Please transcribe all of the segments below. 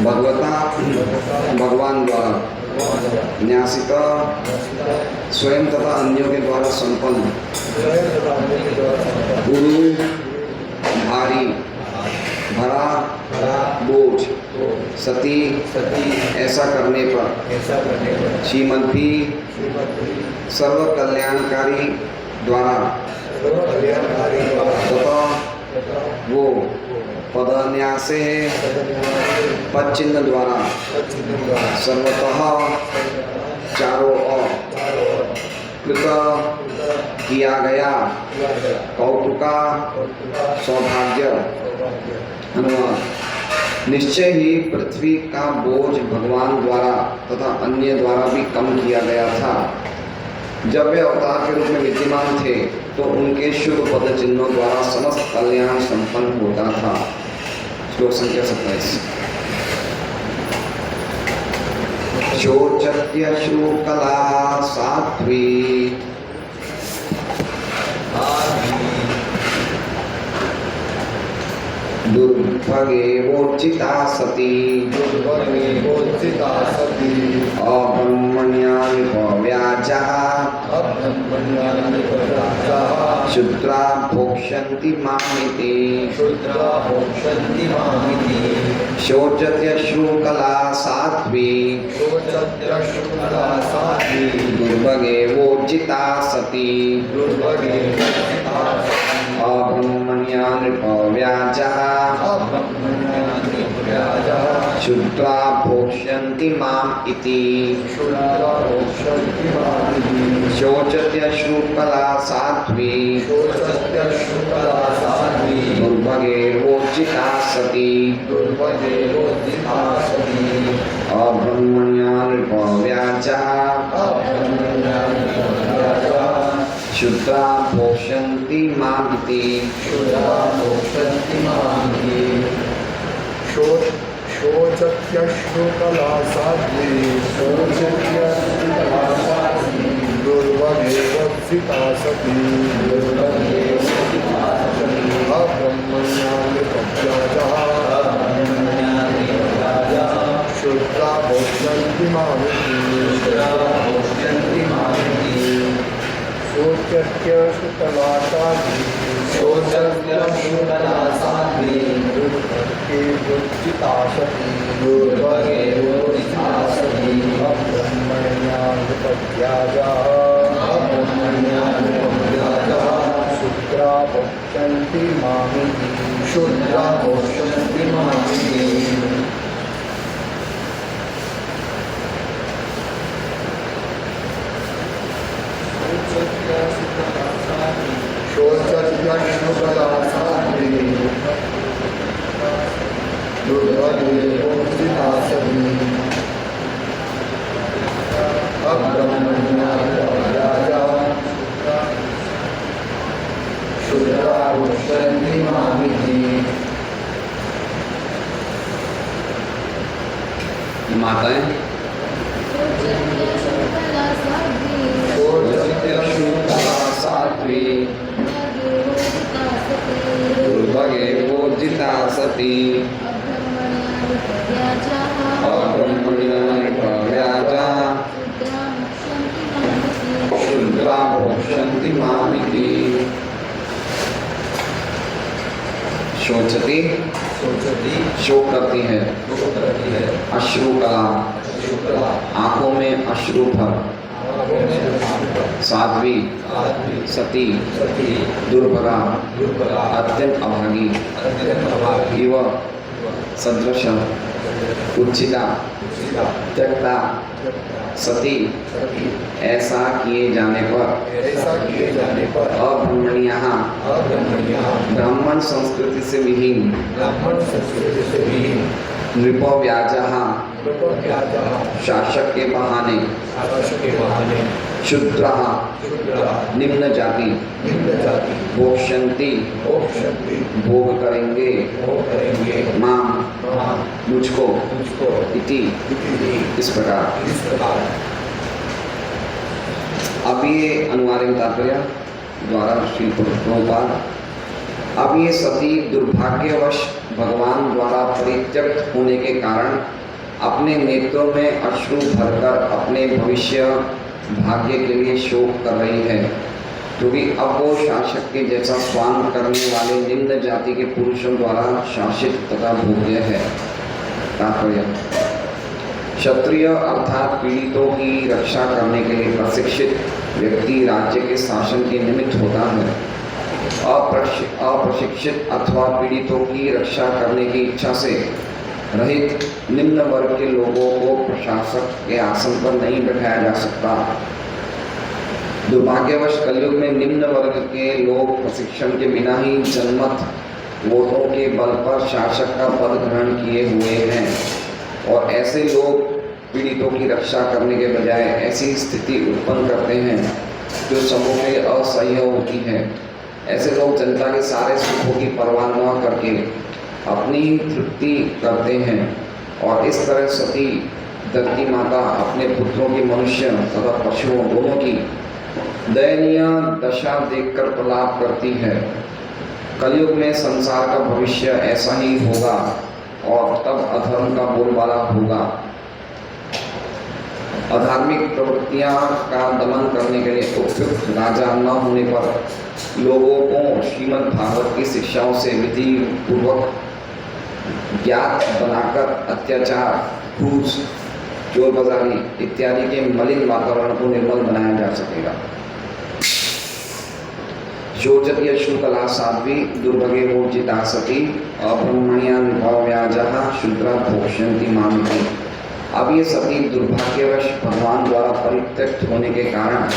भगवता भगवान द्वारा न्यासित स्वयं तथा अन्यों के द्वारा संपन्न गुरु भारी भरा बोझ सती ऐसा करने पर श्रीमद भी सर्व कल्याणकारी द्वारा तथा वो पदन्यासे पद चिन्ह द्वारा सर्वतः चारों ओर कृत किया गया कौतुका सौभाग्य अनुवाद। निश्चय ही पृथ्वी का बोझ भगवान द्वारा तथा अन्य द्वारा भी कम किया गया था। जब वे अवतार के रूप में विद्यमान थे तो उनके शुभ पद चिन्हों द्वारा समस्त कल्याण संपन्न होता था। श्लोक संख्या 27। शोचत्यश्रु कला साध्वी दुर्भगे वोचिता सती अब्रह्मण्या व्याजा शूद्रा भोक्ष्यन्ति मामिति शोचत्यश्रु कला साध्वी दुर्भगे वोचिता सती अब्रह्मण्या व्याजा शूद्रा भोक्ष्यन्ति माम् इति शोचत्यश्रु कला साध्वी दुर्भगे वोचिता सती अब्रह्मण्या व्याजा शूद्रा भोक्ष्यन्ति माम् इति शोचत्यश्रु कला साध्वी दुर्भगे वोचिता सती अब्रह्मण्या शूद्रा भोक्ष्यन्ति माम् शोचत्यश्रु कला साध्वी दुर्भगे वोचिता सती अब्रह्मण्या शूद्रा भोक्ष्यन्ति मामिति शोचत्यश्रु कला साध्वी दुर्भगे वोचिता सती अब्रह्मण्या शूद्रा भोक्ष्यन्ति मामिति। माताएं साध्वी दुर्भगे वोचिता सती अब्रह्मण्या व्याजा शूद्रा भोक्ष्यन्ति मामिति। शोचती शोक करती है अश्रु कला आंखों में अश्रु भर साध्वी सती दुर्भगा अत्यंत अभागी इव सदृश उच्चिता त्यक्ता सती ऐसा किए जाने पर अब्रह्मण्या ब्राह्मण संस्कृति से विहीन नृपव्याजा शासक के बहाने शूद्र निम्न जाति भोक्ष्यन्ति भोग करेंगे मां मुझको इति इस प्रकार। अब ये अनुवाद तात्पर्य द्वारा श्री प्रभुपाद अब ये सती दुर्भाग्यवश भगवान द्वारा परित्यक्त होने के कारण अपने नेत्रों में अश्रु भरकर अपने भविष्य भाग्य के लिए शोक कर रही है, क्योंकि अब वो शासक के जैसा स्वांग करने वाले निम्न जाति के पुरुषों द्वारा शासित तथा भोग्य है। तात्पर्य: क्षत्रिय अर्थात पीड़ितों की रक्षा करने के लिए प्रशिक्षित व्यक्ति राज्य के शासन के निमित्त होता है। अप्रशिक्षित अथवा पीड़ितों की रक्षा करने की इच्छा से रहित निम्न वर्ग के लोगों को प्रशासक के आसन पर नहीं बैठाया जा सकता। दुर्भाग्यवश कलयुग में निम्न वर्ग के लोग प्रशिक्षण के बिना ही जनमत वोटों के बल पर शासक का पद ग्रहण किए हुए हैं, और ऐसे लोग पीड़ितों की रक्षा करने के बजाय ऐसी स्थिति उत्पन्न करते हैं जो समूह में असह्य होती है। ऐसे लोग जनता के सारे सुखों की परवाह न करके अपनी ही तृप्ति करते हैं, और इस तरह सती धरती माता अपने पुत्रों की मनुष्य तथा पशुओं दोनों की दयनीय दशा देखकर प्रलाप करती है। कलयुग में संसार का भविष्य ऐसा ही होगा, और तब अधर्म का बोलबाला होगा। अधार्मिक प्रवृत्तियां का दमन करने के लिए उपयुक्त राजा न होने पर लोगों को श्रीमद् भागवत की शिक्षाओं से विधि पूर्वक ज्ञात बनाकर अत्याचार, घूस, चोर बाजारी इत्यादि के मलिन वातावरण को निर्मल बनाया जा सकेगा। शोचत यशुकला साध्वी दुर्भगे मोचिता सती अब्रह्मण्या विभाव्याजः शूद्रा भोक्ष्यन्ति मामिति। अब ये सती दुर्भाग्यवश भगवान द्वारा परित्यक्त होने के कारण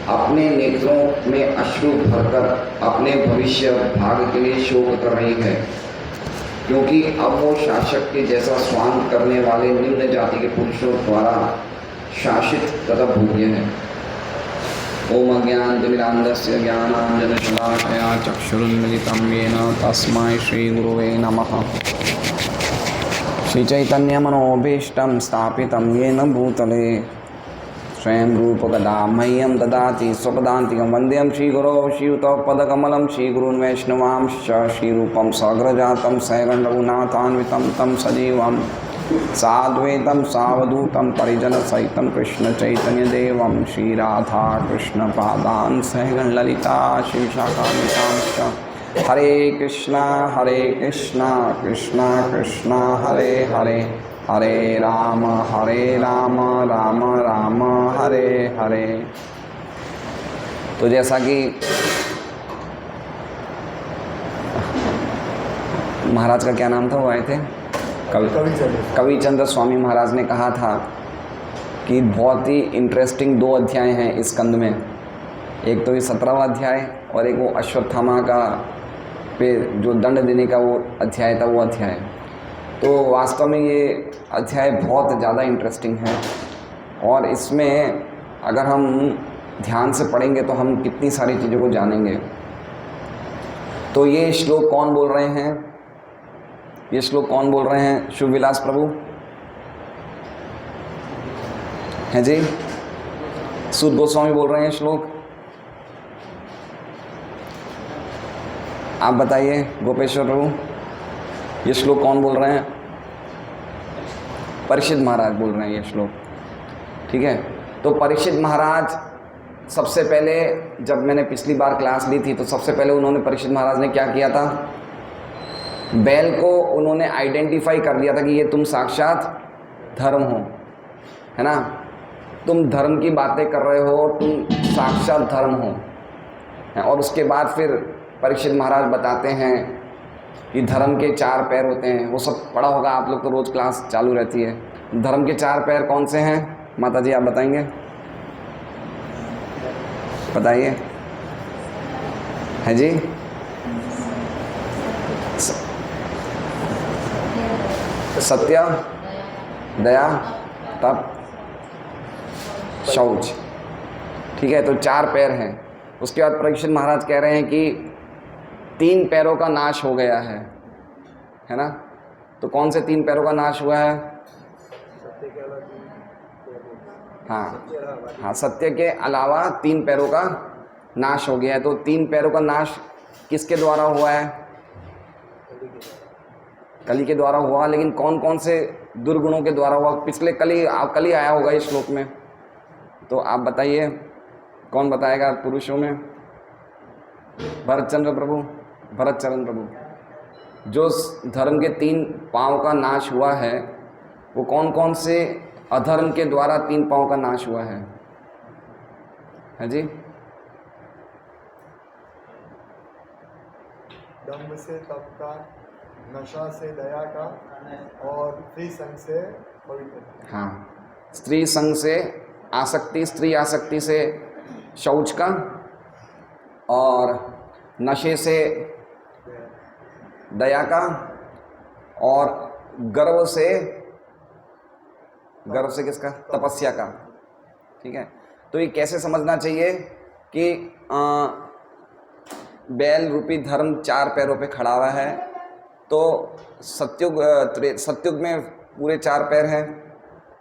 अपने नेत्रों में अश्रु भरकर अपने भविष्य भाग के लिए शोक कर रही है, क्योंकि अब वो शासक के जैसा स्वांग करने वाले निम्न जाति के पुरुषों द्वारा शासित तथा भोग्य है। ओम अज्ञानतिमिरान्धस्य ज्ञानाञ्जनशलाकया चक्षुरुन्मिलितं येन तस्मै श्रीगुरवे नमः। श्रीचैतन्यमनोभीष्टं स्थापितं येन भूतले स्वयं रूपकदा मह्यं ददाति स्वपदान्तिकं। वन्देऽहं श्रीगुरो श्रीयुतपदकमलं श्रीगुरून् वैष्णवांश्च श्रीरूपं सग्रजातं सहगणरघुनाथान्वितं तं सजीवं साद्वैतं सावधूतं परिजनसहितं कृष्णचैतन्यदेवं श्रीराधाकृष्णपादान् सहगणललिता श्रीविशाखान्वितांश्च। हरे कृष्णा कृष्णा कृष्णा हरे हरे, हरे राम राम राम हरे हरे। तो जैसा कि महाराज का क्या नाम था, वो आए थे कविचंद्र स्वामी महाराज ने कहा था कि बहुत ही इंटरेस्टिंग 2 अध्याय हैं इस स्कंद में। एक तो ये 17वां अध्याय और एक वो अश्वत्थामा का पे जो दंड देने का वो अध्याय था, वो अध्याय। तो वास्तव में ये अध्याय बहुत ज़्यादा इंटरेस्टिंग है, और इसमें अगर हम ध्यान से पढ़ेंगे तो हम कितनी सारी चीज़ों को जानेंगे। तो ये श्लोक कौन बोल रहे हैं? ये श्लोक कौन बोल रहे हैं? शुभ विलास प्रभु हैं जी? सूत गोस्वामी बोल रहे हैं श्लोक। आप बताइए गोपेश्वर प्रभु, ये श्लोक कौन बोल रहे हैं? परीक्षित महाराज बोल रहे हैं ये श्लोक, ठीक है। तो परीक्षित महाराज सबसे पहले, जब मैंने पिछली बार क्लास ली थी तो सबसे पहले उन्होंने, परीक्षित महाराज ने क्या किया था? बैल को उन्होंने आइडेंटिफाई कर दिया था कि ये तुम साक्षात धर्म हो, है ना, तुम धर्म की बातें कर रहे हो, तुम साक्षात धर्म हो। और उसके बाद फिर परीक्षित महाराज बताते हैं कि धर्म के 4 पैर होते हैं। वो सब पढ़ा होगा आप लोग, तो रोज़ क्लास चालू रहती है। धर्म के 4 पैर कौन से हैं माता जी, आप बताएंगे? बताइए, है जी? सत्य, दया, तप, शौच, ठीक है। तो 4 पैर हैं। उसके बाद परीक्षित महाराज कह रहे हैं कि 3 पैरों का नाश हो गया है ना। तो कौन से 3 पैरों का नाश हुआ है? हाँ, सत्य के अलावा 3 पैरों का नाश हो गया है। तो 3 पैरों का नाश किसके द्वारा हुआ है? कली के द्वारा हुआ, लेकिन कौन कौन से दुर्गुणों के द्वारा हुआ? पिछले कल ही आया होगा इस श्लोक में, तो आप बताइए, कौन बताएगा पुरुषों में? भरतचंद्र प्रभु, भरतचरण प्रभु। जो धर्म के 3 पांव का नाश हुआ है, वो कौन कौन से अधर्म के द्वारा 3 पांव का नाश हुआ है? है जी? दम्भ से तप का, नशा से दया का, और स्त्री संग से पवित्र। हाँ, स्त्री संग से आसक्ति, स्त्री आसक्ति से शौच का, और नशे से दया का, और गर्व से किसका? तपस्या का। ठीक है, तो ये कैसे समझना चाहिए कि बैल रूपी धर्म 4 पैरों पे खड़ा हुआ है, तो सत्युग में पूरे 4 पैर हैं,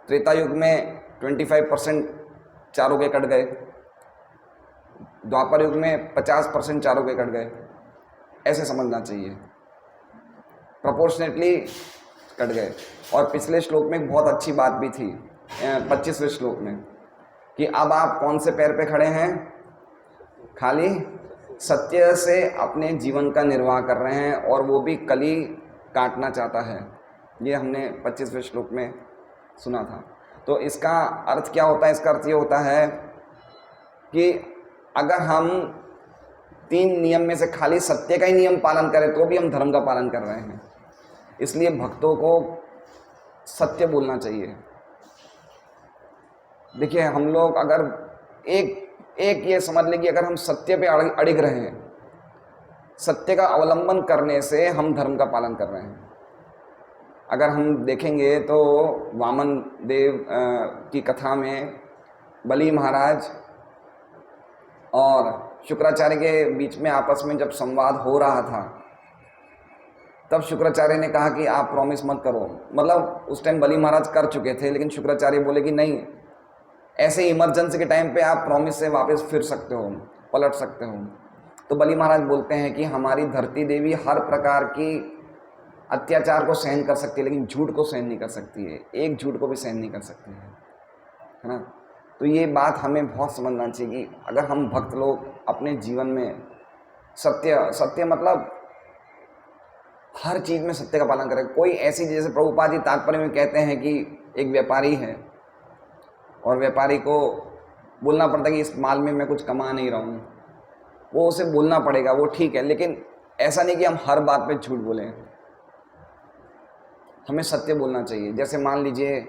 त्रेता युग में 25% चारों के कट गए, द्वापर युग में 50% चारों के कट गए। ऐसे समझना चाहिए, प्रोपोर्शनेटली कट गए। और पिछले श्लोक में एक बहुत अच्छी बात भी थी, 25वें श्लोक में, कि अब आप कौन से पैर पे खड़े हैं? खाली सत्य से अपने जीवन का निर्वाह कर रहे हैं, और वो भी कली काटना चाहता है। ये हमने 25वें श्लोक में सुना था। तो इसका अर्थ क्या होता है? इसका अर्थ ये होता है कि अगर हम 3 नियम में से खाली सत्य का ही नियम पालन करें तो भी हम धर्म का पालन कर रहे हैं। इसलिए भक्तों को सत्य बोलना चाहिए। देखिए, हम लोग अगर एक ये समझ लें कि अगर हम सत्य पे अड़िग रहे हैं, सत्य का अवलंबन करने से हम धर्म का पालन कर रहे हैं। अगर हम देखेंगे तो वामन देव की कथा में बलि महाराज और शुक्राचार्य के बीच में आपस में जब संवाद हो रहा था, तब शुक्राचार्य ने कहा कि आप प्रॉमिस मत करो। मतलब उस टाइम बलि महाराज कर चुके थे, लेकिन शुक्राचार्य बोले कि नहीं, ऐसे इमरजेंसी के टाइम पे आप प्रॉमिस से वापस फिर सकते हो, पलट सकते हो। तो बलि महाराज बोलते हैं कि हमारी धरती देवी हर प्रकार की अत्याचार को सहन कर सकती है, लेकिन झूठ को सहन नहीं कर सकती है, एक झूठ को भी सहन नहीं कर सकती है ना। तो ये बात हमें बहुत समझना चाहिए कि अगर हम भक्त लोग अपने जीवन में सत्य मतलब हर चीज़ में सत्य का पालन करें। कोई ऐसी, जैसे प्रभुपाद जी तात्पर्य में कहते हैं कि एक व्यापारी है और व्यापारी को बोलना पड़ता है कि इस माल में मैं कुछ कमा नहीं रहा हूँ, वो उसे बोलना पड़ेगा, वो ठीक है, लेकिन ऐसा नहीं कि हम हर बात पे झूठ बोलें, हमें सत्य बोलना चाहिए। जैसे मान लीजिए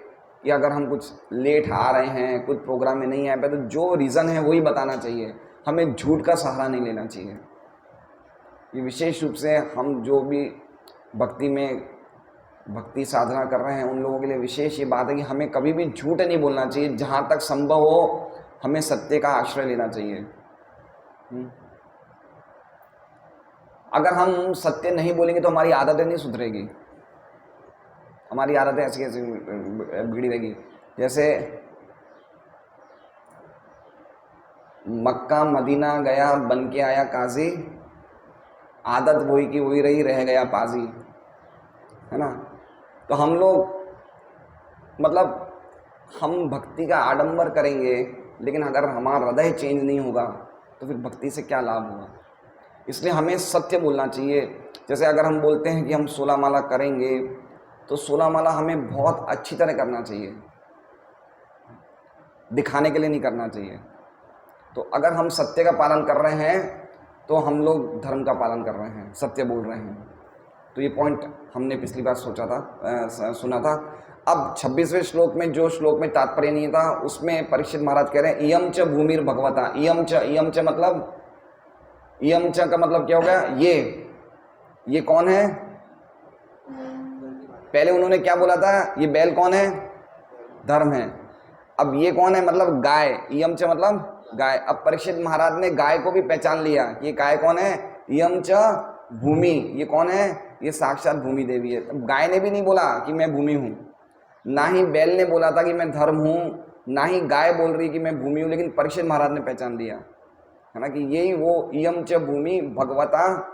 कि अगर हम कुछ लेट आ रहे हैं, कुछ प्रोग्राम में नहीं आए पे, तो जो रीज़न है वही बताना चाहिए, हमें झूठ का सहारा नहीं लेना चाहिए। ये विशेष रूप से हम जो भी भक्ति साधना कर रहे हैं उन लोगों के लिए विशेष ये बात है कि हमें कभी भी झूठ नहीं बोलना चाहिए। जहाँ तक संभव हो हमें सत्य का आश्रय लेना चाहिए। अगर हम सत्य नहीं बोलेंगे तो हमारी आदतें नहीं सुधरेगी, हमारी आदतें ऐसी ऐसी बिगड़ी रहेगी। जैसे मक्का मदीना गया बन के आया काजी, आदत वही की वही रही, रह गया पाजी, है ना। तो हम लोग मतलब हम भक्ति का आडंबर करेंगे, लेकिन अगर हमारा हृदय चेंज नहीं होगा तो फिर भक्ति से क्या लाभ होगा। इसलिए हमें सत्य बोलना चाहिए। जैसे अगर हम बोलते हैं कि हम 16 माला करेंगे, तो 16 माला हमें बहुत अच्छी तरह करना चाहिए, दिखाने के लिए नहीं करना चाहिए। तो अगर हम सत्य का पालन कर रहे हैं तो हम लोग धर्म का पालन कर रहे हैं, सत्य बोल रहे हैं। तो ये पॉइंट हमने पिछली बार सुना था। अब 26वें श्लोक में, जो श्लोक में तात्पर्य नहीं था, उसमें परीक्षित महाराज कह रहे हैं इयम च भूमिर भगवता। इयम च का मतलब क्या हो गया? ये कौन है? पहले उन्होंने क्या बोला था? ये बैल कौन है? धर्म है। अब ये कौन है? मतलब गाय। इयम च मतलब गाय। अब परीक्षित महाराज ने गाय को भी पहचान लिया कि ये गाय कौन है? इयम च भूमि। ये कौन है? ये साक्षात भूमि देवी है। अब गाय ने भी नहीं बोला कि मैं भूमि हूँ, ना ही बैल ने बोला था कि मैं धर्म हूँ, ना ही गाय बोल रही कि मैं भूमि हूँ, लेकिन परीक्षित महाराज ने पहचान लिया, है ना, कि यही वो इयम च भूमि भगवता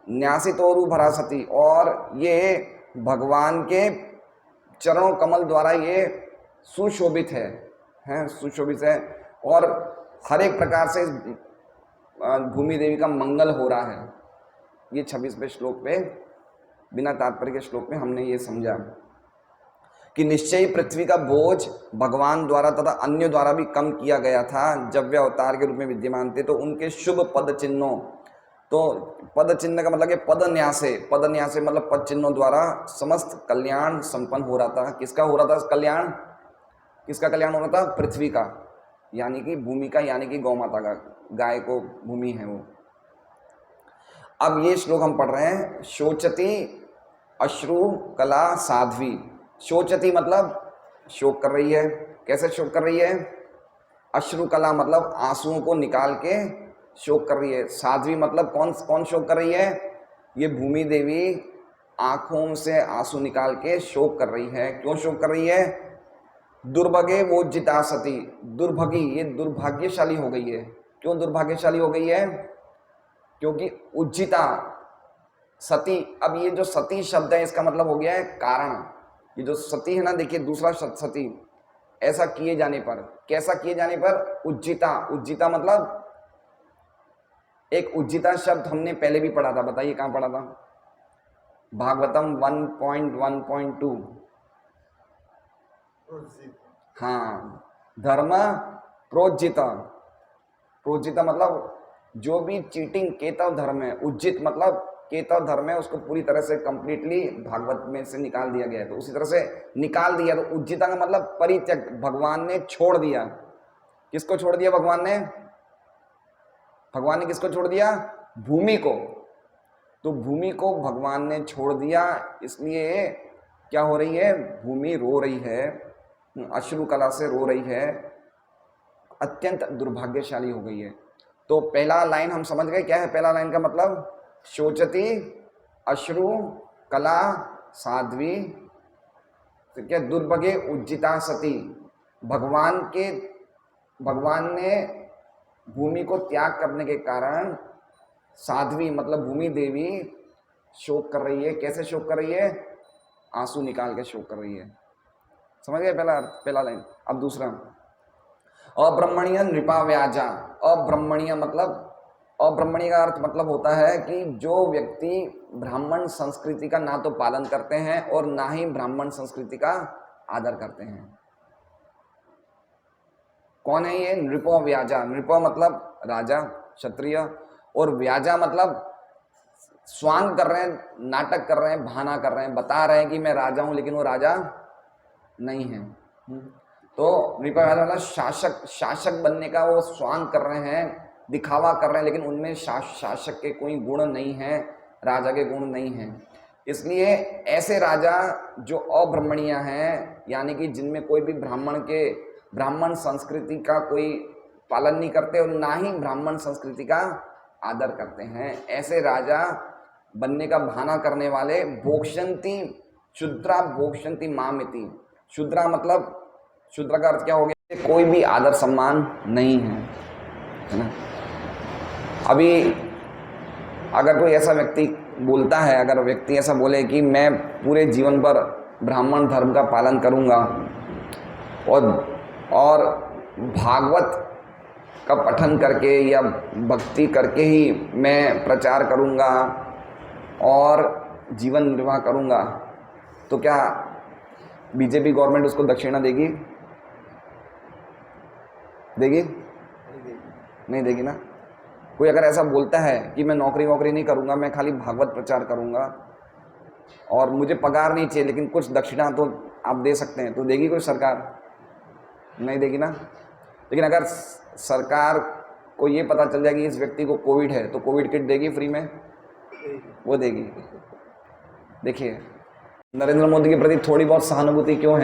न्यासितोरु भरासति, और ये भगवान के चरणों कमल द्वारा ये सुशोभित है सुशोभित है, और हर एक प्रकार से भूमि देवी का मंगल हो रहा है। ये 26वें श्लोक पे बिना तात्पर्य के श्लोक में हमने ये समझा कि निश्चय पृथ्वी का बोझ भगवान द्वारा तथा अन्य द्वारा भी कम किया गया था जब वे अवतार के रूप में विद्यमान थे। तो उनके शुभ पद चिन्हों, तो पद चिन्ह का मतलब पद न्यासे मतलब पद चिन्हों द्वारा समस्त कल्याण संपन्न हो रहा था। किसका हो रहा था कल्याण? किसका कल्याण हो रहा था? पृथ्वी का, यानी कि भूमि का, यानी कि गौ माता का, गाय को भूमि है वो। अब ये श्लोक हम पढ़ रहे हैं, शोचती अश्रु कला साध्वी। शोचती मतलब शोक कर रही है। कैसे शोक कर रही है? अश्रु कला मतलब आंसुओं को निकाल के शोक कर रही है। साध्वी मतलब कौन शोक कर रही है? ये भूमि देवी आंखों से आंसू निकाल के शोक कर रही है। क्यों शोक कर रही है? दुर्भगे वो जिता सती, दुर्भगी, ये दुर्भाग्यशाली हो गई है। क्यों दुर्भाग्यशाली हो गई है? क्योंकि उज्जिता सती। अब ये जो सती शब्द है इसका मतलब हो गया है कारण। ये जो सती है ना, देखिए दूसरा शब्द सती, ऐसा किए जाने पर, कैसा किए जाने पर? उज्जिता। उज्जिता मतलब एक उज्जिता शब्द हमने पहले भी पढ़ा था, बताइए कहाँ पढ़ा था? भागवतम 1.1.2। हाँ, धर्म प्रोज्जित। प्रोज्जित मतलब जो भी चीटिंग केतव धर्म है, उज्जित मतलब केतव धर्म है, उसको पूरी तरह से कंप्लीटली भागवत में से निकाल दिया गया है। तो उसी तरह से निकाल दिया, तो उज्जिता का मतलब परित्यक्त, भगवान ने छोड़ दिया। किसको छोड़ दिया भगवान ने? भगवान ने किसको छोड़ दिया? भूमि को। तो भूमि को भगवान ने छोड़ दिया, इसलिए क्या हो रही है? भूमि रो रही है, अश्रु कला से रो रही है, अत्यंत दुर्भाग्यशाली हो गई है। तो पहला लाइन हम समझ गए, क्या है पहला लाइन का मतलब? शोचती अश्रु कला साध्वी, तो क्या? दुर्भगे उज्जिता सती। भगवान ने भूमि को त्याग करने के कारण साध्वी मतलब भूमि देवी शोक कर रही है। कैसे शोक कर रही है? आंसू निकाल के शोक कर रही है। समझ गए पहला लाइन। अब दूसरा, अब्रह्मणीय नृपा व्याजा। अब्रह्मणीय मतलब, अब्रह्मणीय का अर्थ मतलब होता है कि जो व्यक्ति ब्राह्मण संस्कृति का ना तो पालन करते हैं और ना ही ब्राह्मण संस्कृति का आदर करते हैं। कौन है ये? नृपो व्याजा। नृपो मतलब राजा, क्षत्रिय, और व्याजा मतलब स्वांग कर रहे हैं, नाटक कर रहे हैं, बहाना कर रहे हैं, बता रहे हैं कि मैं राजा हूं, लेकिन वो राजा नहीं है। तो नृपा व्याजा मतलब शासक बनने का वो स्वांग कर रहे हैं, दिखावा कर रहे हैं, लेकिन उनमें शासक के कोई गुण नहीं है, राजा के गुण नहीं हैं। इसलिए ऐसे राजा जो अब्रह्मणीय हैं, यानी कि जिनमें कोई भी ब्राह्मण संस्कृति का कोई पालन नहीं करते और ना ही ब्राह्मण संस्कृति का आदर करते हैं, ऐसे राजा बनने का बहाना करने वाले भोक्षंती शुद्रा भोक्षंती मामिति। शुद्रा मतलब, शुद्रा का अर्थ क्या हो गया? कोई भी आदर सम्मान नहीं है ना। अभी अगर कोई ऐसा व्यक्ति बोलता है, अगर व्यक्ति ऐसा बोले कि मैं पूरे जीवन भर ब्राह्मण धर्म का पालन करूंगा और भागवत का पठन करके या भक्ति करके ही मैं प्रचार करूंगा और जीवन निर्वाह करूंगा, तो क्या बीजेपी गवर्नमेंट उसको दक्षिणा देगी? देगी? नहीं देगी ना। कोई अगर ऐसा बोलता है कि मैं नौकरी वोकरी नहीं करूंगा, मैं खाली भागवत प्रचार करूंगा और मुझे पगार नहीं चाहिए लेकिन कुछ दक्षिणा तो आप दे सकते हैं, तो देगी कोई सरकार? नहीं देगी ना। लेकिन अगर सरकार को ये पता चल जाएगी इस व्यक्ति को कोविड है, तो कोविड किट देगी फ्री में? वो देगी। देखिए, नरेंद्र मोदी के प्रति थोड़ी बहुत सहानुभूति क्यों है?